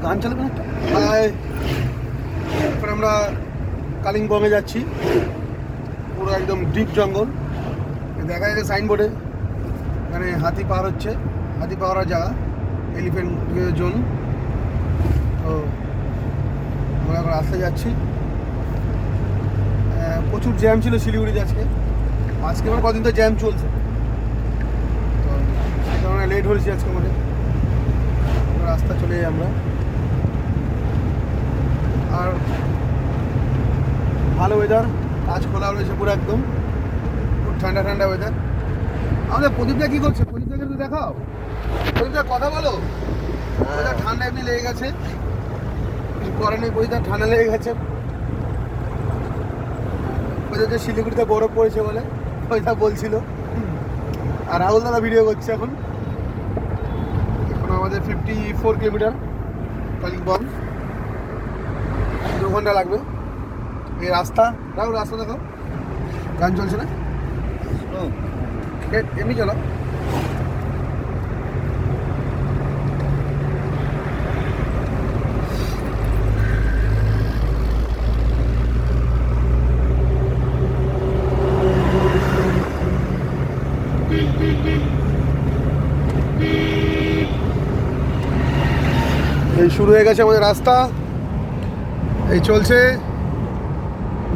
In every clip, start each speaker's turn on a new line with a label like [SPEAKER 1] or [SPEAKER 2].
[SPEAKER 1] গান চালাবে না একটা? এখন আমরা কালিম্পংয়ে যাচ্ছি, পুরো একদম ডিপ জঙ্গল। দেখা যাচ্ছে সাইনবোর্ডে মানে হাতি পার হচ্ছে, হাতি পাওয়ার জায়গা, এলিফেন্ট জোন। তো আমরা এখন রাস্তায় যাচ্ছি। প্রচুর জ্যাম ছিল শিলিগুড়িতে আজকে মানে কদিন তো জ্যাম চলছে, তো সেই কারণে লেট হয়েছি আজকে আমাদের। রাস্তা চলে যাই আমরা। আর ভালো ওয়েদার, কাজ খোলা রয়েছে পুরো একদম, খুব ঠান্ডা ঠান্ডা ওয়েদার। আমাদের প্রদীপটা কী করছে? প্রদীপটাকে একটু দেখাও, প্রদীপটা কথা বলো। ওয়েদার ঠান্ডা এমনি লেগে গেছে, কিছু করার নেই, ওয়েদার ঠান্ডা লেগে গেছে। ওইটা শিলিগুড়িতে বরফ পড়েছে বলে ওইটা বলছিল। আর রাহুল দাদা ভিডিও করছে এখন। এখন আমাদের 54 কিলোমিটার কালিম্পং, 2 ঘন্টা লাগবে। এই রাস্তা, রাহুল রাস্তা দেখো, গান চলছে না, এমনি চলো। এই শুরু হয়ে গেছে আমাদের রাস্তা, এই চলছে।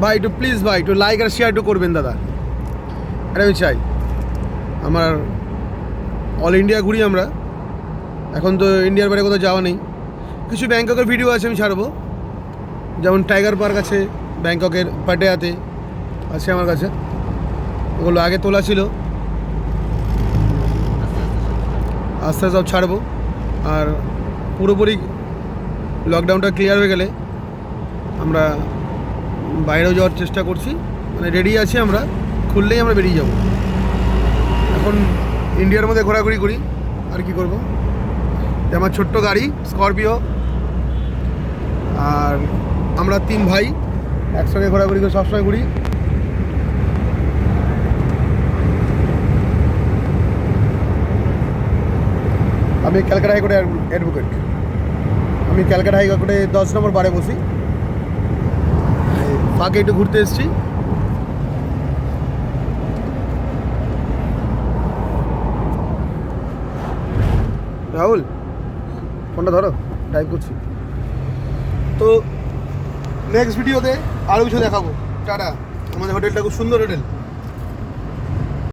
[SPEAKER 1] ভাই একটু প্লিজ, ভাই একটু লাইক আর শেয়ার একটু করবেন দাদা, এটা আমি চাই। আমার অল ইন্ডিয়া ঘুরি আমরা, এখন তো ইন্ডিয়ার বাইরে কোথাও যাওয়া নেই। কিছু ব্যাংককের ভিডিও আছে আমি ছাড়বো, যেমন টাইগার পার্ক আছে ব্যাংককের, পাটায়াতে আছে আমার কাছে, ওগুলো আগে তোলা ছিল, আস্তে আস্তে সব ছাড়বো। আর পুরোপুরি লকডাউনটা ক্লিয়ার হয়ে গেলে আমরা বাইরেও যাওয়ার চেষ্টা করছি, মানে রেডি আছি আমরা, খুললেই আমরা বেরিয়ে যাব। এখন ইন্ডিয়ার মধ্যে ঘোরাঘুরি করি, আর কি করব। আমার ছোট্ট গাড়ি স্করপিও, আর আমরা 3 ভাই একসঙ্গে ঘোরাঘুরি করে সবসময় ঘুরি। আমি ক্যালকাটা হাইকোর্টে অ্যাডভোকেট, আমি ক্যালকাটা হাইকোর্টে 10 নম্বর বারে বসি। ফাঁকে একটু ঘুরতে এসেছি। রাহুল ফোনটা ধরো, ড্রাইভ করছি। তো নেক্সট ভিডিওতে আরও কিছু দেখাবো। টাটা। আমাদের হোটেলটা খুব সুন্দর হোটেল।